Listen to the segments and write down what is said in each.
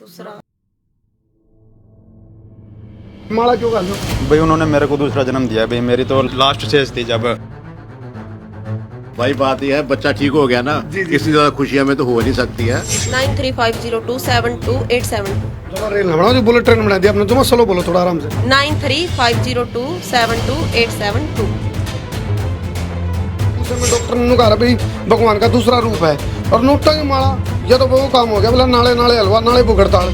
दूसरा माला क्यों कर लो भाई उन्होंने मेरे को दूसरा जन्म दिया भाई, मेरी तो लास्ट स्टेज थी जब। भाई बात यह है बच्चा ठीक हो गया ना, इससे ज्यादा खुशी हमें तो हो नहीं सकती है। 9350272872 जरा रेल ना बनाओ, जो बुलेट ट्रेन बना दिया आपने। तुम स्लो बोलो थोड़ा आराम से। 9350272872 दूसरे में डॉक्टर ने कहा भाई भगवान का दूसरा रूप है, और नोटा की माला ये तो वो काम हो गया, बोला नाले नाले हलवा नाले भूख हड़ताल।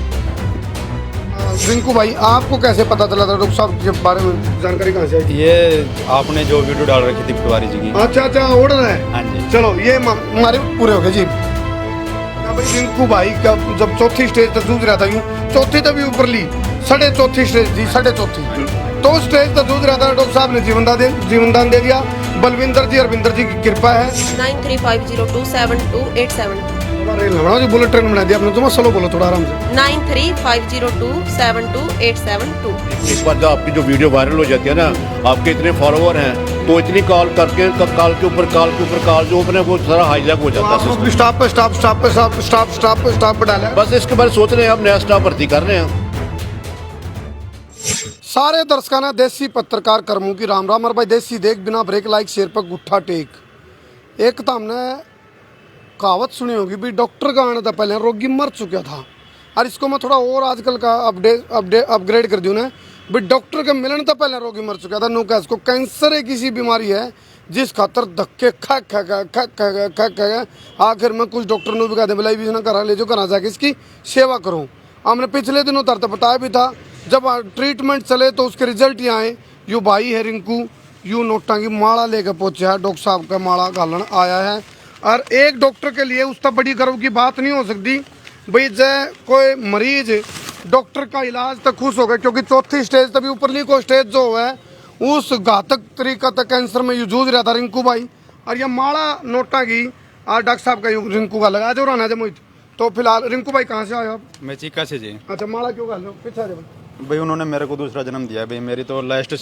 रिंकू भाई आपको कैसे पता चला था डॉक्टर साहब के बारे में, जानकारी कहाँ से आई? ये आपने जो वीडियो डाल रखी थी पटवारी जी की। अच्छा अच्छा ऑर्डर है। हाँ जी। चलो ये हमारे पूरे हो गए जी। क्या भाई रिंकू भाई का जब चौथी स्टेज तक जूझ रहा था, यूं चौथी तक भी ऊपर ली, साढ़े चौथी स्टेज थी, साढ़े चौथी तो स्टेज तक जूझ रहा था। डॉक्टर साहब ने जीवनदान दे दिया। बलविंदर जी अरविंदर जी की कृपा है। 9350272872 रेल ना बनाओ, जो बुलेट ट्रेन बना दिया आपने। तुम स्लो बोलो थोड़ा आराम से। 9350272872 एक बार जब आपकी जो वीडियो वायरल हो जाती है ना, आपके इतने फॉलोवर हैं, तो इतनी कॉल करके काल के ऊपर जो अपने वो सारा हाईजैक हो जाता है। स्टॉप पे स्टॉप स्टॉप पे स्टॉप स्टॉप स्टॉप पे स्टॉप पे डाला। बस इसके बारे में सोच रहे हैं, अब नया स्टाफ भर्ती कर रहे हैं। सारे दर्शकाना देसी पत्रकार कर्मों की राम राम। और भाई देसी देख बिना ब्रेक लाइक शेयर पर गुट्ठा टेक। एक तो हमने कहावत सुनी होगी भी डॉक्टर का आने था पहले रोगी मर चुका था, और इसको मैं थोड़ा और आजकल का अपग्रेड कर दूँ ना भी डॉक्टर के मिलने तो पहले रोगी मर चुका था। नो क्या इसको कैंसर एक ऐसी बीमारी है जिस खातर धक्के खा आखिर में कुछ डॉक्टर ने भी कहा बोला भी ना करा ले जो करा जाके इसकी सेवा करूँ। हमने पिछले दिनों तरत बताया भी था, जब ट्रीटमेंट चले तो उसके रिजल्ट ही आए। यू भाई है रिंकू, यू नोटा की माला लेकर पहुंचा है, डॉक्टर साहब का माला घालन आया है। और एक डॉक्टर के लिए उस तक बड़ी गर्व की बात नहीं हो सकती भाई जय कोई मरीज डॉक्टर का इलाज तक खुश हो गए, क्योंकि चौथी स्टेज तभी ऊपरली को स्टेज जो है उस घातक तरीका तक कैंसर में जूझ रहा था रिंकू भाई। और ये माला नोटा की और डॉक्टर साहब का रिंकू का लगा जो राना जमुई। तो फिलहाल रिंकू भाई कहाँ से आए आप? मैं चीका से जी। अच्छा माला क्यों कर लो पीछे आ जाओ। भाई उन्होंने मेरे को दूसरा जन्म दिया भाई, मेरी तो लास्ट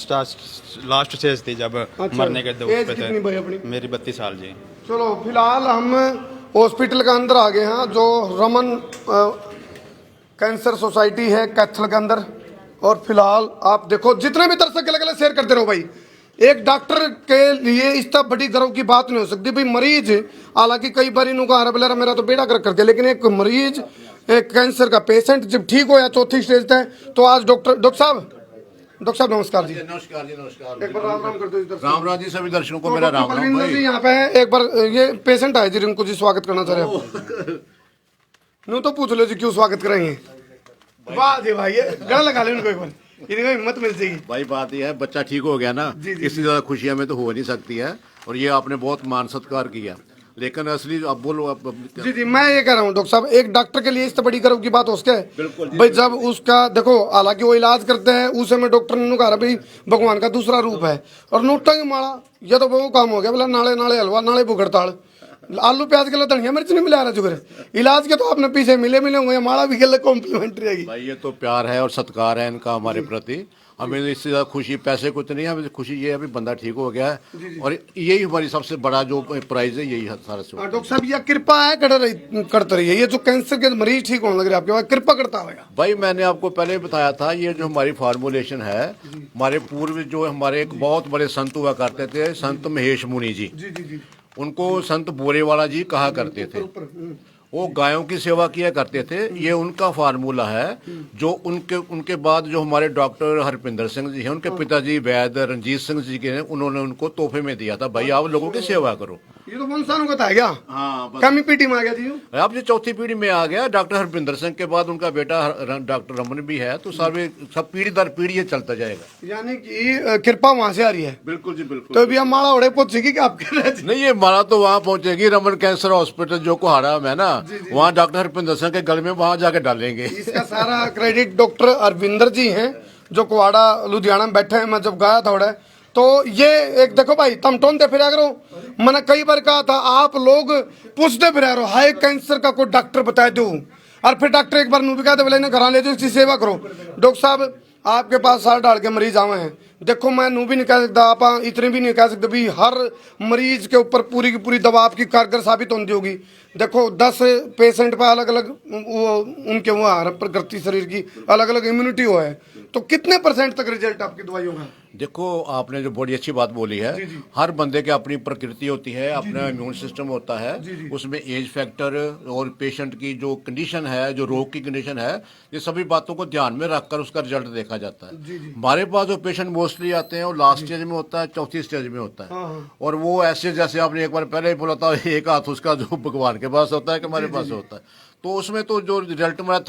स्टेज थी जब। अच्छा, मरने के दो एज पे कितनी भाई अपनी? थे। मेरी 32 साल जी। चलो फिलहाल हम हॉस्पिटल के अंदर आ गए हैं, जो रमन कैंसर सोसाइटी है कैथल के अंदर। और फिलहाल आप देखो जितने भी दर्शक लगे शेयर करते रहो भाई। एक डॉक्टर के लिए इस तक बड़ी गर्व की बात नहीं हो सकती भाई। मरीज हालांकि कई बार इन्होंने कहा मेरा तो बेड़ा कर दिया, लेकिन एक मरीज एक कैंसर का पेशेंट जब ठीक हो या चौथी स्टेज तक, तो आज डॉक्टर साहब नमस्कार जी। नमस्कार जी, नमस्कार। एक बार राम राम कर दो इधर। राम राम जी, सभी दर्शकों को मेरा राम राम बलविंदर जी भाई। यहाँ पे है। एक बार ये पेशेंट आए जी, रिंकू जी स्वागत करना चाह रहे हो। नो तो पूछ लो जी क्यों स्वागत करेंगे। वाह जी भाई, ये गला लगा ले उनको एक बार, इनको हिम्मत मिल जाएगी। भाई बात यह है बच्चा ठीक हो गया ना, इससे ज्यादा खुशी हमें तो हो नहीं सकती है। और ये आपने बहुत मान सत्कार किया, लेकिन असली अब बोलो अब जी जी मैं ये कह रहा हूँ डॉक्टर साहब, एक डॉक्टर के लिए इस तो बड़ी गर्व की बात हो सके बिल्कुल जी, भाई। जब उसका देखो हालांकि वो इलाज करते हैं, उस समय डॉक्टर ने कहा भाई भगवान का दूसरा रूप है, और नोटा की माला ये तो वो काम हो गया, बोला नाले नाले हलवा नाले भूख हड़ताल। आलू प्याज के लिए धनिया मिर्च नहीं मिला रहा जुगर, इलाज के तो आपने पीछे मिले होंगे, माला भी के कॉम्प्लीमेंट्री है। भाई ये तो प्यार है और सत्कार है इनका हमारे प्रति। हमें इससे ज्यादा खुशी पैसे को तो नहीं है, हमें खुशी ये है अभी बंदा ठीक हो गया है, और यही हमारी सबसे बड़ा जो प्राइज है, यही है सारा से। डॉक्टर साहब ये कृपा है करते रही है, ये जो कैंसर के मरीज ठीक होने लग रहे आपके पास कृपा करता होगा। भाई मैंने आपको पहले बताया था, ये जो हमारी फार्मुलेशन है, हमारे पूर्व जो हमारे एक बहुत बड़े संत हुआ करते थे, संत महेश मुनि जी, उनको संत बोरेवाला जी कहा करते थे। वो गायों की सेवा किया करते थे, ये उनका फार्मूला है। जो उनके बाद जो हमारे डॉक्टर हरपिंदर सिंह जी हैं, उनके पिताजी वैद्य रंजीत सिंह जी के, उन्होंने उनको तोहफे में दिया था, भाई आप लोगों की सेवा करो। ये तो वंशानु का था क्या? हाँ, कमी पीढ़ी में आ गया जी। अब जो चौथी पीढ़ी में आ गया, डॉक्टर हरपिंदर सिंह के बाद उनका बेटा डॉक्टर रमन भी है, तो सब पीढ़ी दर पीढ़ी ये चलता जाएगा। यानी कि कृपा वहां से आ रही है। बिल्कुल जी, बिल्कुल। तो अभी हम माला उड़े पहुंचेगी कि आपके नहीं, ये माला तो वहाँ पहुंचेगी, रमन कैंसर हॉस्पिटल जो कोहाड़ा में है ना, वहाँ डॉक्टर हरपिंदर सिंह के गले में वहाँ जाके डालेंगे। इसका सारा क्रेडिट डॉक्टर अरविंदर जी हैं, जो कुआड़ा लुधियाना में बैठे हैं। मैं जब गया था तो ये एक देखो भाई, तुम टोनते फिरा करो। मैंने कई बार कहा था आप लोग पूछते फिरा करो, हाई कैंसर का कोई डॉक्टर बता दो, और फिर डॉक्टर एक बार नू भी कहते बोले घर ले जो इसकी सेवा करो। डॉक्टर साहब आपके पास साल डाल के मरीज आवे हैं, देखो मैं नू भी नहीं कह सकता, आप इतने भी नहीं कह सकते भी हर मरीज के ऊपर पूरी की पूरी दवा आपकी कारगर साबित होती होगी। देखो 10 पेशेंट पर अलग अलग वो उनके वो आ रहा प्रकृति शरीर की अलग अलग इम्यूनिटी हो है, तो कितने % तक रिजल्ट आपकी दवाइयों का? देखो आपने जो बड़ी अच्छी बात बोली है, हर बंदे की अपनी प्रकृति होती है, अपना इम्यून सिस्टम होता है, उसमें एज फैक्टर और पेशेंट की जो कंडीशन है, जो रोग की कंडीशन है, ये सभी बातों को ध्यान में रखकर उसका रिजल्ट देखा जाता है। हमारे पास जो पेशेंट मोस्टली आते हैं वो लास्ट स्टेज में होता है, चौथी स्टेज में होता है, और वो ऐसे जैसे आपने एक बार पहले ही बोला था, एक हाथ उसका जो भगवान के पास होता है कि हमारे पास होता है, तो उसमें तो जो रिजल्ट हमारा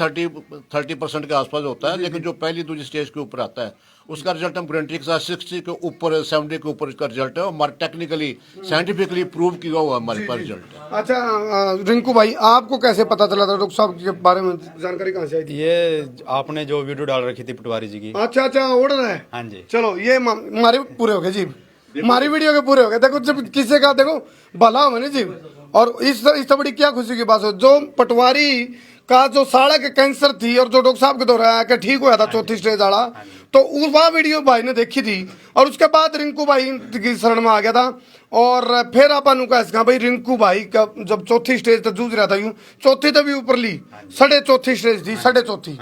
30% के आसपास होता है, लेकिन जो पहली दूसरी स्टेज के ऊपर आता है उसका रिजल्ट हम गारंटी के साथ 60 के ऊपर 70 के ऊपर इसका रिजल्ट है, हमारा टेक्निकली साइंटिफिकली प्रूव किया हुआ हमारे पास रिजल्ट है। अच्छा रिंकू भाई, आपको कैसे पता चला था डॉक्टर साहब के बारे में, जानकारी कहाँ से आई थी? ये आपने जो वीडियो डाल रखी थी पटवारी जी की। अच्छा उड़ रहा है। हाँ जी। चलो ये हमारे पूरे हो गए जी, हमारी वीडियो के पूरे हो गए। देखो जब किसी का देखो भला हो ना जी, और इस बड़ी क्या खुशी की बात हो, जो पटवारी का जो साड़ा के कैंसर थी और जो डॉक्टर साहब के दौरान आके ठीक हुआ था चौथी स्टेज वाला, तो वह वीडियो भाई ने देखी थी और उसके बाद रिंकू भाई की शरण में आ गया था। और फिर अपन कहा भाई रिंकू भाई का जब चौथी स्टेज तक जूझ रहा था, यूं चौथी तक भी ऊपर ली, 4.5 स्टेज थी, 4.5,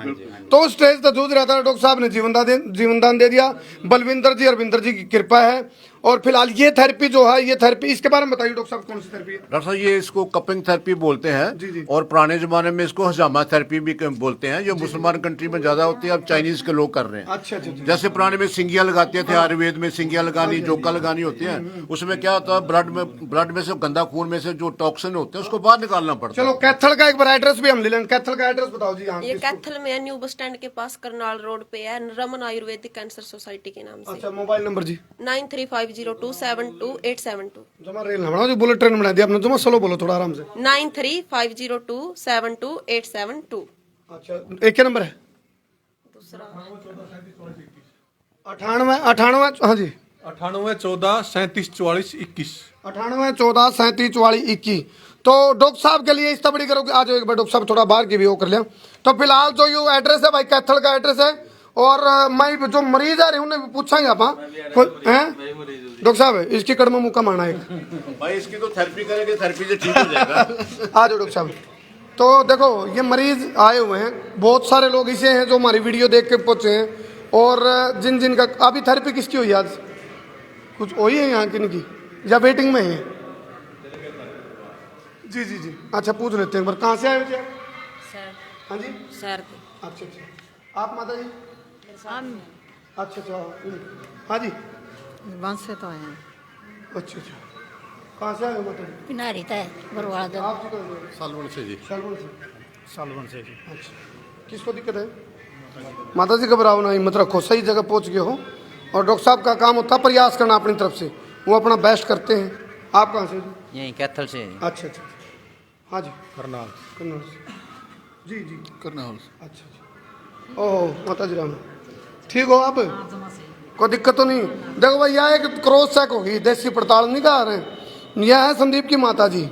तो उस स्टेज तक जूझ रहा था, डॉक्टर साहब ने जीवनदान दे दिया। बलविंदर जी अरविंदर जी की कृपा है। और फिलहाल ये थेरेपी जो है, ये थेरेपी इसके बारे में बताइए डॉक्टर साहब, कौन सी थेरेपी है? डॉक्टर साहब ये इसको कपिंग थेरेपी बोलते हैं, और पुराने जमाने में इसको हजामा थेरेपी भी बोलते हैं, जो मुसलमान कंट्री में ज्यादा होती है, अब चाइनीज के लोग कर रहे हैं। अच्छा। जैसे पुराने में सिंगियां लगाते थे, आयुर्वेद में सिंगियां लगानी, जोका लगानी होती है, उसमें क्या होता है ब्लड में से गंदा खून में से जो टॉक्सिन होते हैं उसको बाहर निकालना पड़ता है। चलो कैथल का एक बार एड्रेस भी हम ले लेंगे, कैथल का एड्रेस बताओ जी। ये कैथल में है, न्यू बस स्टैंड के पास करनाल रोड पे है, रमन आयुर्वेदिक कैंसर सोसाइटी के नाम से। अच्छा मोबाइल नंबर जी? 9350272872। जमा रेल ना बनाओ जी, बुलेट ट्रेन बना दिया आपने, जमा स्लो बोलो थोड़ा आराम से। 9350272872। अच्छा एक क्या नंबर है? दूसरा 98 हाँ जी 98 14 37 44 21। 98 14 37 44 21। तो डॉक्टर साहब के लिए इस बड़ी करो, आज एक बार डॉक्टर साहब थोड़ा बाहर की भी वो कर लिया। तो फिलहाल जो ये एड्रेस है भाई कैथल का एड्रेस है, और मैं जो मरीज आ रहे उन्हें पूछाएंगे आप डॉक्टर साहब इसकी कड़मा मुक्का मारना एक भाई, इसकी तो थेरेपी करेंगे, थेरेपी से ठीक हो जाएगा। आ जाओ डॉक्टर साहब। तो देखो ये मरीज आए हुए हैं, बहुत सारे लोग इसे हैं जो हमारी वीडियो देख के पहुंचे हैं, और जिन का अभी थेरेपी किसकी हुई आज, कुछ वही है यहाँ किन की या वेटिंग में है? जी अच्छा पूछ लेते हैं एक बार, कहाँ से आए हो? सर हाँ जी सर अच्छा आप माता जी? अच्छा हाँ जी वंश से तो आए हैं। अच्छा कहाँ से आए हो माता जी? पिनारी तय बरवाड़ा दे। आप जी कहाँ से? सालवन से जी। सालवन से अच्छा किसको दिक्कत है? माता जी घबराओ ना, हिम्मत रखो, सही जगह पहुंच गए हो, और डॉक्टर साहब का काम होता है प्रयास करना अपनी तरफ से, वो अपना बेस्ट करते हैं। आप कहाँ से? यहीं कैथल से। अच्छा हाँ जी करनाल से जी करनाल। अच्छा ओह माता जी राम ठीक हो आप? कोई दिक्कत तो नहीं? देखो भैया एक क्रॉस चेक होगी, देसी पड़ताल नहीं कहा रहे हैं। यह है संदीप की माता जी,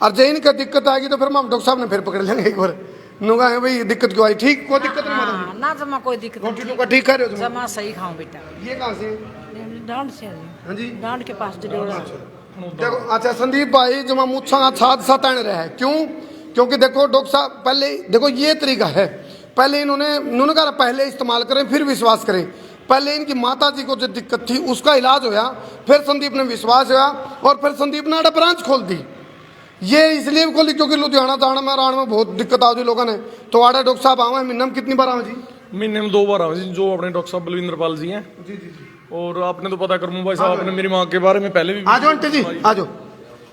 और जैन का दिक्कत आएगी तो फिर हम डॉक्टर साहब ने फिर पकड़ लेंगे एक बार, नुगा है भाई दिक्कत क्यों आई? ठीक कोई दिक्कत नहीं माता जी? ना जमा कोई दिक्कत रोटी टुका ठीक खा रहे हो? जमा सही खाऊं बेटा। ये कहाँ से? डांड से। हाँ जी डांड के पास जड़ोड़ा। देखो अच्छा संदीप भाई जो मुच्छा छाद सताण रहे हैं, क्योंकि देखो डॉक्टर साहब पहले देखो ये तरीका है, पहले इन्होंने कहा पहले इस्तेमाल करें फिर विश्वास करें। पहले इनकी माता जी को जो दिक्कत थी उसका इलाज होया, फिर संदीप ने विश्वास होया, और फिर संदीप ने आड़ा ब्रांच खोल दी। ये इसलिए भी खोली क्योंकि लुधियाना जाना में राण में बहुत दिक्कत आ रही लोगों ने, तो आड़ा डॉक्टर साहब आवा महीने में कितनी बार आवा जी? महीने में 2 बार आवे जी, जो अपने डॉक्टर साहब बलविंदर पाल जी हैं। जी और आपने तो पता कर भाई साहब, आपने मेरी माँ के बारे में पहले भी आ जाओ आंटी जी आ जाओ।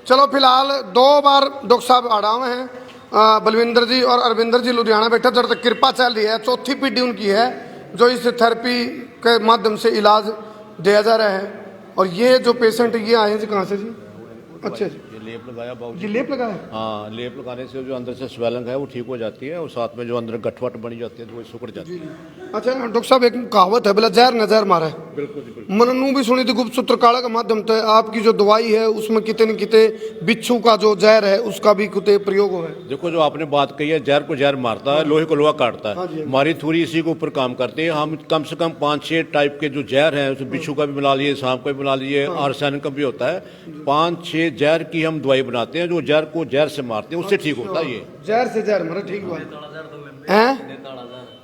चलो फिलहाल 2 बार डॉक्टर साहब आड़ा हुए हैं, बलविंदर जी और अरविंदर जी लुधियाना बैठे, जब तक कृपा चल रही है, चौथी पीढ़ी उनकी है जो इस थेरेपी के माध्यम से इलाज दिया जा रहा है। और ये जो पेशेंट ये आए हैं जी कहाँ से जी? अच्छा जी लेप लगाया बाबू जी लेप लगाया? हाँ, लेप लगाने से जो अंदर से स्वेलिंग है वो ठीक हो जाती है और साथ में जो अंदर गठवट बनी जाती है तो वो सुकड़ जाती है। अच्छा डॉक्टर साहब एक कहावत है बोला जहर न जहर मारा है। बिल्कुल। मननू भी सुनी थी गुप्त सूत्र काड़ा के माध्यम से आपकी जो दवाई है उसमें कितने न कितने बिच्छू का जो जहर है उसका भी कुछ प्रयोग हो है। देखो जो आपने बात कही है, जहर को जहर मारता है, लोहे को लोहा काटता है। हमारी थ्योरी इसी के ऊपर काम करती है। हम कम से कम 5-6 टाइप के जो जहर हैं, उसमें बिच्छू का भी मिला लिए, सांप का भी मिला लिए, आर्सेनिक का भी होता है। 5-6 जहर की हम दवाई बनाते हैं जो जहर को जहर से मारते हैं, उससे ठीक होता है ये। जहर से जहर मारा ठीक हुआ है।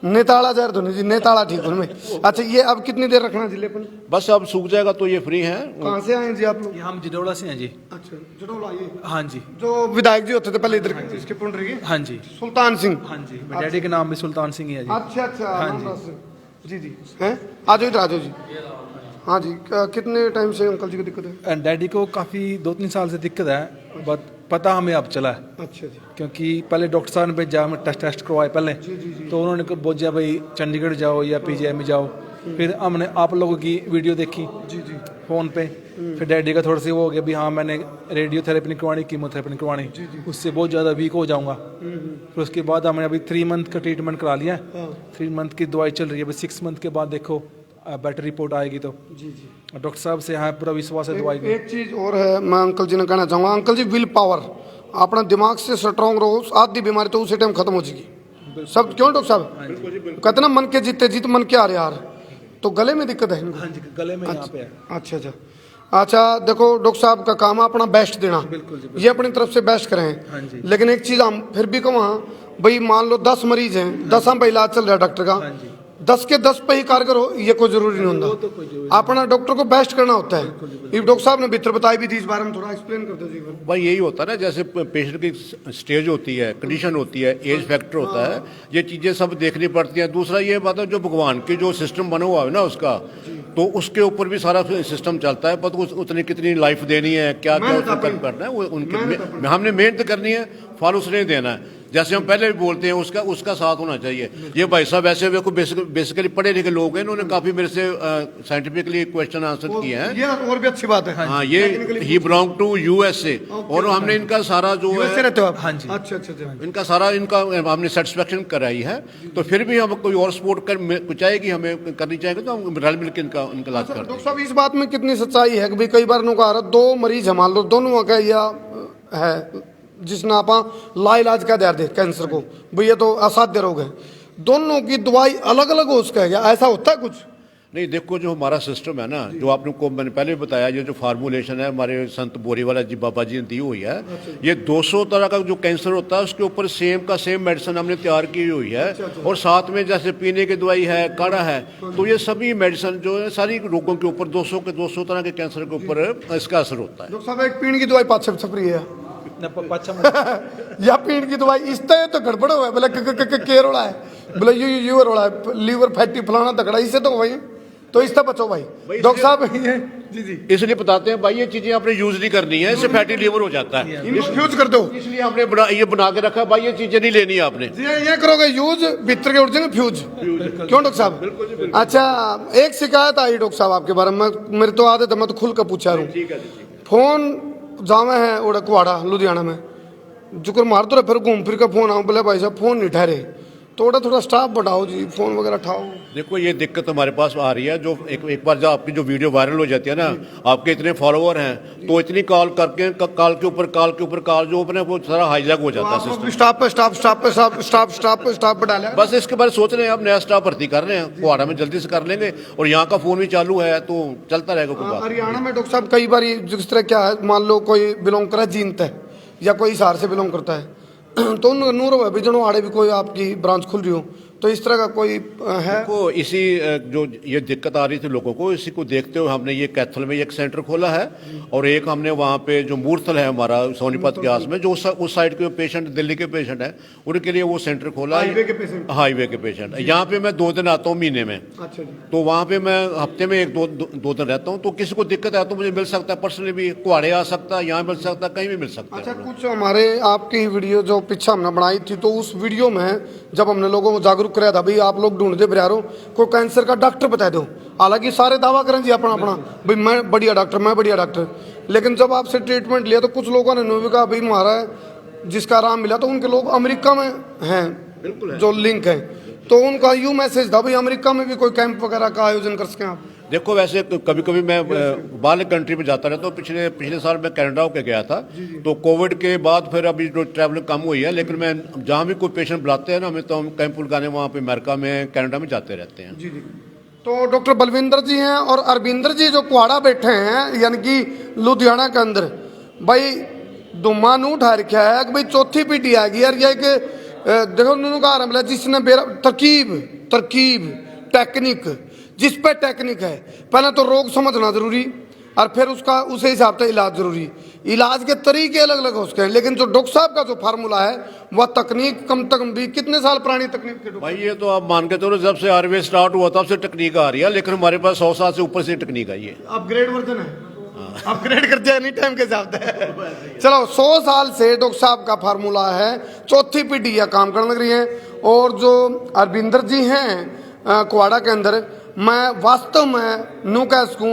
नेताड़ा जहर तो नहीं जी, नेताड़ा ठीक उनमें। अच्छा ये अब कितनी देर रखना जिलेपन? बस अब सूख जाएगा तो ये फ्री है। कहाँ से आए जी आप लोग? हम जडोला से हैं जी। अच्छा जडोला ये हाँ जी। जो विधायक जी होते थे पहले इधर इसके पुंडरी के हाँ जी। सुल्तान सिंह। हाँ जी, मेरे डैडी के नाम भी सुल्तान सिंह ही है जी। अच्छा अच्छा हाँ रामदास सिंह। जी जी हैं आ जाओ इधर आ जाओ जी। हाँ जी कितने टाइम से अंकल जी को दिक्कत है? डैडी को काफ़ी 2-3 साल से दिक्कत है, बट पता हमें अब चला है अच्छा जी क्योंकि पहले डॉक्टर साहब ने भेजा, हमें टेस्ट करवाए पहले, तो उन्होंने बोला भाई चंडीगढ़ जाओ या पीजीआई में जाओ। फिर हमने आप लोगों की वीडियो देखी फ़ोन पे, फिर डैडी का थोड़ा सा वो हो गया भी हाँ मैंने रेडियोथेरेपी नहीं करवानी, कीमोथेरेपी नहीं करवानी, उससे बहुत ज़्यादा वीक हो जाऊँगा। फिर उसके बाद हमने अभी 3 मंथ का ट्रीटमेंट करा लिया है। 3 मंथ की दवाई चल रही है, अभी 6 मंथ के बाद देखो बेटर रिपोर्ट आएगी। तो डॉक्टर साहब से यहाँ पूरा विश्वास है दवाई में। एक चीज और है मैं अंकल जी ने कहना चाहूँगा, अंकल जी विल पावर अपना दिमाग से स्ट्रॉन्ग रहो, आधी बीमारी तो उसी टाइम खत्म हो जाएगी सब। क्यों डॉक्टर साहब कहते ना मन के जीते जीत मन के हारे हार, तो गले में दिक्कत है इनको? हाँ जी, गले में यहाँ पे है। अच्छा अच्छा अच्छा देखो डॉक्टर साहब का काम है अपना बेस्ट देना, ये अपनी तरफ से बेस्ट करें। लेकिन एक चीज हम फिर भी कहूँ भाई मान लो 10 मरीज हैं, 10 पे इलाज चल रहा है डॉक्टर का, 10 के 10 पे ही कारगर हो ये कोई जरूरी नहीं होता। अपना डॉक्टर को बेस्ट करना होता है। ये डॉक्टर साहब ने भीतर बताई भी थी, इस बारे में थोड़ा एक्सप्लेन कर दो जी। भाई यही होता है ना, जैसे पेशेंट की स्टेज होती है, कंडीशन होती है, एज फैक्टर होता है, ये चीज़ें सब देखनी पड़ती हैं। दूसरा ये बात है जो भगवान की जो सिस्टम बना हुआ है ना उसका, तो उसके ऊपर भी सारा सिस्टम चलता है। पर उतनी कितनी लाइफ देनी है, क्या क्या उसको करना है, वो उनकी हमने मेहनत करनी है, फल उसने देना है। जैसे हम पहले भी बोलते हैं उसका साथ होना चाहिए। ये भाई साहब ऐसे बेसिकली पढ़े लिखे लोग हैं, इन्होंने काफी मेरे से साइंटिफिकली क्वेश्चन आंसर किए हैं। ये और भी अच्छी बात है। हाँ ये ही बिलोंग टू यूएसए और हमने इनका सारा जो है रहते हो आप? हाँ जी। अच्छा अच्छा इनका सारा हमने सेटिस्फेक्शन कराई है। तो फिर भी हम कोई और सपोर्ट कर चाहेगी हमें करनी चाहिए तो हम रल मिलकर इनका इलाज करते हैं। डॉक्टर साहब इस बात में कितनी सच्चाई है कि भाई कई बार नुका 2 मरीज है मान लो, दोनों का या है जिसने आप लाइलाज कह दे कैंसर को, भाई ये तो असाध्य रोग है, दोनों की दवाई अलग अलग हो उसका है, ऐसा होता है कुछ? नहीं देखो जो हमारा सिस्टम है ना, जो आपने को मैंने पहले भी बताया, ये जो फार्मूलेशन है हमारे संत बोरीवाला जी बाबा जी ने दी हुई है, ये 200 तरह का जो कैंसर होता है उसके ऊपर सेम का सेम मेडिसिन हमने तैयार की हुई है। और साथ में जैसे पीने की दवाई है, काढ़ा है, तो ये सभी मेडिसिन जो है सारी रोगों के ऊपर 200 तरह के कैंसर के ऊपर इसका असर होता है। डॉक्टर साहब एक पीने की दवाई 5 छपरी है पाछा या पीने की दवाई इस तरह तो गड़बड़ हुआ है, बोले के रोड़ा है, बोले यू रोड़ा है, लीवर फैटी फलाना तगड़ा, इससे तो भाई तो इससे बचो भाई। डॉक्टर साहब जी जी इसलिए बताते हैं भाई ये चीजें आपने यूज नहीं करनी है, इससे फैटी लीवर हो जाता है, इनको यूज कर दो। इसलिए हमने ये बना के रखा भाई, ये चीजें नहीं लेनी है आपने। ये करोगे यूज भीतर के उठ जाएंगे फ्यूज। क्यों डॉक्टर साहब? अच्छा एक शिकायत आई डॉक्टर साहब आपके बारे में, मेरी तो आदत है मैं तो खुल कर पूछा रहा हूँ। फोन जावे है उड़ा कुआड़ा लुधियाना में, जुकर मार दो फिर घूम फिर कर फोन आओ, बोले भाई साहब फोन नहीं ठहरे, थोड़ा स्टाफ बढ़ाओ जी, फोन वगैरह उठाओ। देखो ये दिक्कत हमारे पास आ रही है, जो एक बार जब आपकी जो वीडियो वायरल हो जाती है ना, आपके इतने फॉलोअर हैं तो इतनी कॉल करके काल के ऊपर कॉल जो अपने वो सारा हाईजैक हो जाता है सिस्टम। स्टाफ पे डाला, बस इसके बारे सोच रहे हैं, अब नया स्टाफ भर्ती कर रहे हैं, कुहाड़ा में जल्दी से कर लेंगे और यहाँ का फोन भी चालू है तो चलता रहेगा। हरियाणा में डॉक्टर साहब कई बार जिस तरह क्या है, मान लो कोई बिलोंग करे जीनत है या कोई हिसार से बिलोंग करता है तो नूर है भी जनो आड़े भी कोई आपकी ब्रांच खुल रही हो, तो इस तरह का कोई है? को इसी जो ये दिक्कत आ रही थी लोगों को, इसी को देखते हुए हमने ये कैथल में एक सेंटर खोला है और एक हमने वहाँ पे जो मूर्थल है हमारा सोनीपत के आस में, जो उस साइड के पेशेंट दिल्ली के पेशेंट हैं उनके लिए वो सेंटर खोला है। हाईवे के पेशेंट यहाँ पे मैं 2 दिन आता हूँ महीने में। अच्छा तो वहाँ पे मैं हफ्ते में 1-2 दिन रहता हूँ, तो किसी को दिक्कत है तो मुझे मिल सकता है पर्सनली भी, कुहाड़े आ सकता है, यहाँ मिल सकता है, कहीं भी मिल सकता है। अच्छा कुछ हमारे आपकी वीडियो जो पीछे हमने बनाई थी, तो उस वीडियो में जब हमने लोगों को जागरूक कराया था भाई आप लोग ढूंढते बिरारो कोई कैंसर का डॉक्टर बता दो, हालांकि सारे दावा करें जी अपना भाई मैं बढ़िया डॉक्टर, लेकिन जब आपसे ट्रीटमेंट लिया तो कुछ लोगों ने भी कहा भाई हमारा जिसका आराम मिला तो उनके लोग अमेरिका में हैं, बिल्कुल जो लिंक है, तो उनका यूँ मैसेज था भाई अमेरिका में भी कोई कैंप वगैरह का आयोजन कर सकें आप। देखो वैसे कभी कभी मैं बाहर कंट्री में जाता रहता हूँ। पिछले साल मैं कनाडा होके गया था, तो कोविड के बाद फिर अभी जो ट्रैवलिंग कम हुई है, लेकिन मैं जहाँ भी कोई पेशेंट बुलाते हैं ना हमें, तो हम कैंप लगाने वहाँ पे अमेरिका में कनाडा में जाते रहते हैं। जी जी। तो डॉक्टर बलविंदर जी हैं और अरविंदर जी जो कुआड़ा बैठे हैं यानी कि लुधियाना के अंदर, भाई दुमा नू उठा रखा है कि भाई चौथी पीढ़ी आ गई यार, ये कि देखो उन्होंने कहा मिला जिसने तरकीब टेक्निक, जिस पे टेक्निक है, पहले तो रोग समझना जरूरी और फिर उसका उस हिसाब से इलाज जरूरी। इलाज के तरीके अलग अलग हो सकते हैं, लेकिन जो डॉक्टर साहब का जो फार्मूला है वह तकनीक कम भी कितने साल पुरानी तकनीक के भाई ये तो आप मान के चलो जब से आयुर्वेद स्टार्ट हुआ तब से तकनीक आ रही है, लेकिन हमारे पास 100 साल से ऊपर से तकनीक आई है। अपग्रेड वर्जन है, अपग्रेड कर दिया एनी टाइम के हिसाब से। चलो 100 साल से डॉक्टर साहब का फार्मूला है, चौथी पीढ़ी यह काम करने लग रही है। और जो अरविंदर जी हैं कुआड़ा के अंदर, मैं वास्तव में नू कह सकूँ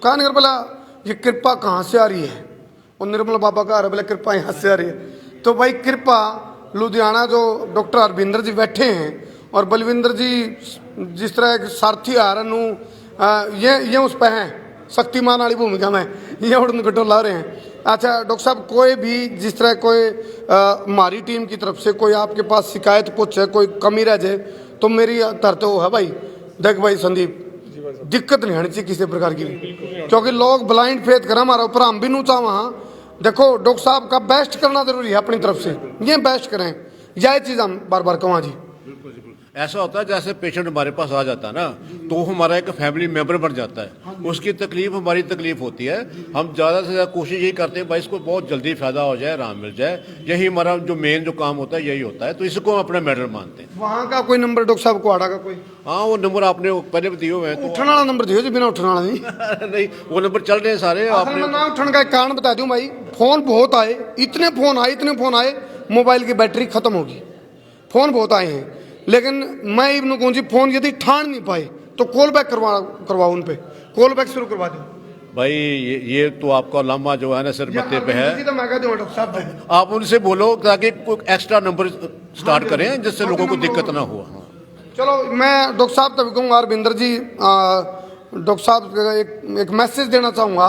कहा नहीं बोला ये कृपा कहाँ से आ रही है, और निर्मल बाबा का बोला कृपा यहाँ से आ रही है। तो भाई कृपा लुधियाना जो डॉक्टर अरविंदर जी बैठे हैं और बलविंदर जी जिस तरह एक सारथी आ रहा नू ये उस पर हैं शक्तिमान वाली भूमिका में, ये उड़न कटोल ला रहे हैं। अच्छा डॉक्टर साहब, कोई भी जिस तरह कोई हमारी टीम की तरफ से कोई आपके पास शिकायत पूछे, कोई कमी रह जाए, तो मेरी तरते वो है भाई, देख भाई संदीप दिक्कत नहीं आनी चाहिए किसी प्रकार की, क्योंकि लोग ब्लाइंड फेथ करें हमारे ऊपर, हम भी नूचा वहाँ। देखो डॉक्टर साहब का बेस्ट करना जरूरी है अपनी तरफ से, ये बेस्ट करें, यह चीज़ हम बार बार कहूँ जी। ऐसा होता है जैसे पेशेंट हमारे पास आ जाता है ना, तो हमारा एक फैमिली मेंबर बन जाता है, उसकी तकलीफ हमारी तकलीफ होती है। हम ज़्यादा से ज़्यादा कोशिश यही करते हैं भाई इसको बहुत जल्दी फायदा हो जाए, आराम मिल जाए, यही हमारा जो मेन जो काम होता है यही होता है, तो इसको हम अपना मेडल मानते हैं। वहाँ का कोई नंबर डॉक्टर साहब कुआड़ा का कोई? हाँ वो नंबर आपने पहले भी दिए हुए हैं, तो उठने वाला नंबर दियो जी, बिना उठने वाला नहीं। नहीं वो नंबर चल रहे हैं सारे। आपने ना उठने का एक कारण बता दूं भाई, फोन बहुत आए, इतने फोन आए, मोबाइल की बैटरी खत्म होगी, फोन बहुत आए हैं, लेकिन मैं इब्न कौन जी फोन यदि ठान नहीं पाए तो कॉल बैक करवाओ, उन पे कॉल बैक शुरू करवा दो भाई। ये तो आपका लामा जो है ना सिर मत्थे पे है, तो मैं कह दूं डॉक्टर साहब आप उनसे बोलो ताकि कोई एक्स्ट्रा नंबर स्टार्ट करें जिससे लोगों को दिक्कत ना हो। चलो मैं डॉक्टर साहब तभी कहूँगा, अरविंदर जी डॉक्टर साहब एक मैसेज देना चाहूँगा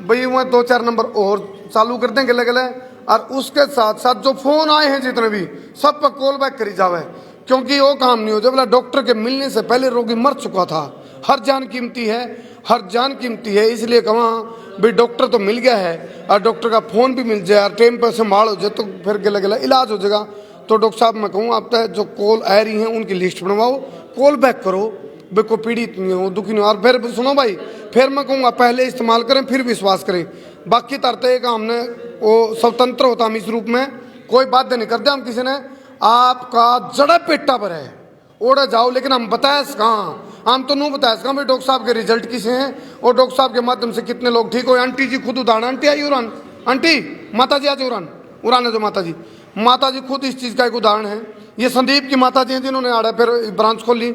भाई, मैं 2-4 नंबर और चालू कर दें गले गले, और उसके साथ साथ जो फोन आए हैं जितने भी सब पर कॉल बैक करी जावे, क्योंकि वो काम नहीं हो जब डॉक्टर के मिलने से पहले रोगी मर चुका था। हर जान कीमती है, हर जान कीमती है, इसलिए कहा भाई डॉक्टर तो मिल गया है और डॉक्टर का फ़ोन भी मिल जाए और टाइम पर संभाल हो जाए तो फिर गला गला इलाज हो जाएगा। तो डॉक्टर साहब मैं कहूँ आप तक जो कॉल आ रही हैं उनकी लिस्ट बनवाओ, कॉल बैक करो, भाई को पीड़ित नहीं हो, दुखी नहीं हो, और फिर सुनो भाई, फिर मैं कहूँगा पहले इस्तेमाल करें फिर विश्वास करें। बाकी तरते का हमने वो स्वतंत्र होता हम इस रूप में कोई बाध्य नहीं करते, हम किसी ने आपका जड़ा पेटा पर है ओढ़े जाओ, लेकिन हम बताए कहाँ, हम तो नहीं बताया कहाँ भाई डॉक्टर साहब के रिजल्ट किसे हैं और डॉक्टर साहब के माध्यम से कितने लोग ठीक हो। आंटी जी खुद उदाहरण, आंटी आई उड़ान, आंटी माता जी आज उड़ान है जो माता जी खुद इस चीज़ का एक उदाहरण है। ये संदीप की माता जी हैं जिन्होंने आड़ा फिर ब्रांच खोली,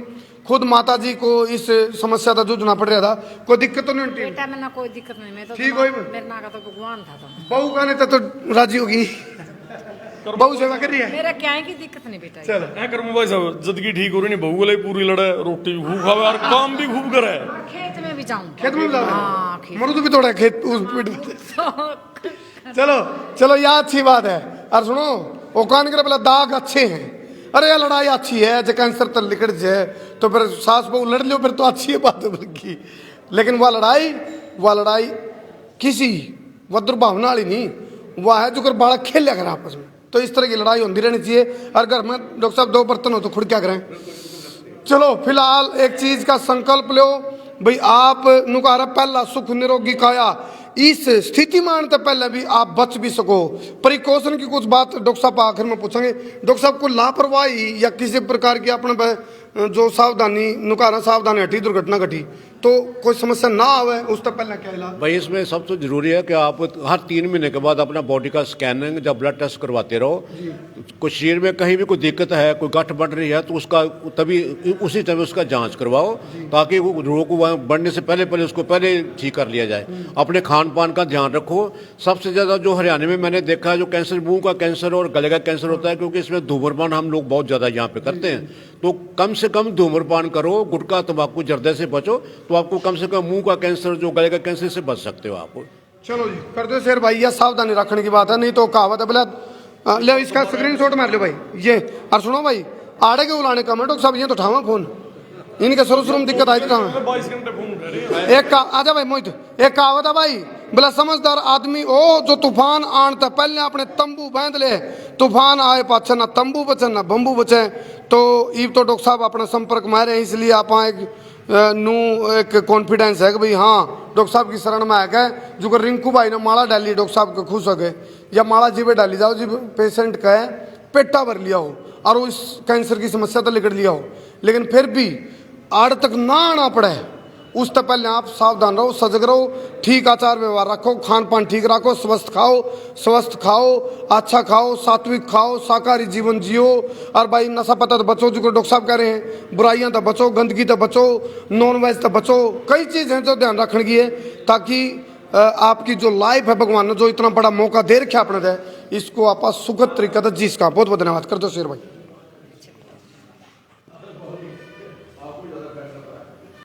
खुद माता जी को इस समस्या का जूझना पड़ रहा था। कोई दिक्कत तो नहीं आंटी? बेटा में ना कोई दिक्कत नहीं, मैं तो ठीक होई मेरे ना का तो भगवान था, तो बहू कहने तो राजी होगी, बहू सेवा कर रही है। मेरा क्या है कि दिक्कत नहीं बेटा। चलो है कर्म भाई साहब, जिंदगी ठीक हो रही नहीं, बहू वाले पूरी लड़े, रोटी भी खूब खावे और काम भी खूब करे। खेत में भी जाऊँ, खेत में जा हाँ, रहे मरुद भी थोड़ा खेत उस पीठ। चलो यह अच्छी बात है। और सुनो वो कान करे दाग अच्छे हैं, अरे यार लड़ाई अच्छी है, जो कैंसर तक निकट जाए तो फिर सास बहू लड़ लो फिर तो अच्छी है बात है बल्कि, लेकिन वह लड़ाई किसी वह दुर्भावना वाली नहीं, वह है जो कर बालक खेल लिया करें आपस में। तो इस तरह की लड़ाई होती रहनी चाहिए। और घर में डॉक्टर साहब 2 बर्तन हो तो खुद क्या करें। चलो फिलहाल एक चीज का संकल्प लो भाई, आप नुकारा पहला सुख निरोगी काया, इस स्थिति में आने से पहले भी आप बच भी सको। प्रिकॉशन की कुछ बात डॉक्टर साहब आखिर में पूछेंगे। डॉक्टर साहब को लापरवाही या किसी प्रकार की अपने जो सावधानी नुकारा सावधानी हटी दुर्घटना घटी तो कोई समस्या ना आवे उस तक पहले क्या इलाज? भाई इसमें सबसे जरूरी है कि आप हर 3 महीने के बाद अपना बॉडी का स्कैनिंग या ब्लड टेस्ट करवाते रहो। कुछ शरीर में कहीं भी कोई दिक्कत है, कोई गठ बढ़ रही है तो उसका तभी उसी टाइम उसका जांच करवाओ ताकि वो रोग बढ़ने से पहले उसको पहले ठीक कर लिया जाए। अपने खान पान का ध्यान रखो। सबसे ज़्यादा जो हरियाणा में मैंने देखा है जो कैंसर, मुंह का कैंसर और गले का कैंसर होता है, क्योंकि इसमें धूम्रपान हम लोग बहुत ज़्यादा यहाँ पे करते हैं। तो कम से कम धूम्रपान करो, गुटखा तंबाकू जर्दे से बचो, तो आपको कम से कम मुंह का कैंसर, जो गले का कैंसर से बच सकते हो आप। चलो जी कर दो शेर भाई, यह सावधानी रखने की बात है, नहीं तो कहावत है बोले ले इसका स्क्रीनशॉट मार लो भाई ये। और सुनो भाई आड़े के बुलाने का डॉक्टर साहब ये तो उठावा फोन, इनके शुरू में दिक्कत आई थी। 22 घंटे फोन उठा रही है। एक आजा भाई मोहित, एक कहावत है भाई बोला समझदार आदमी ओ जो तूफान आन तक पहले अपने तंबू बांध ले, तूफान आए पाछे ना तंबू बचे ना बंबू बचे। तो इब तो डॉक्टर साहब अपना संपर्क में रहे, इसलिए आप एक कॉन्फिडेंस है कि भाई हाँ डॉक्टर साहब की शरण में आएगा। जो रिंकू भाई ने माला डाली डॉक्टर साहब को खुश हो गए, या माला जीवे डाली जाओ जी पेशेंट का है पेटा भर लिया हो और उस कैंसर की समस्या तो निकल लिया हो, लेकिन फिर भी आड़ तक ना आना पड़े उस तक पहले आप सावधान रहो, सजग रहो, ठीक आचार व्यवहार रखो, खान पान ठीक रखो, स्वस्थ खाओ, अच्छा खाओ, सात्विक खाओ, शाकाहारी जीवन जियो। और भाई नशा पता तो बचो, जो डॉक्टर साहब कह रहे हैं, बुराइयां तो बचो, गंदगी तो बचो, नॉन वेज तो बचो। कई चीज़ हैं जो ध्यान रखने की है ताकि आपकी जो लाइफ है भगवान ने जो इतना बड़ा मौका दे रखा अपने, इसको आप सुखद तरीका से जी सका। बहुत बहुत धन्यवाद कर दो शेर भाई।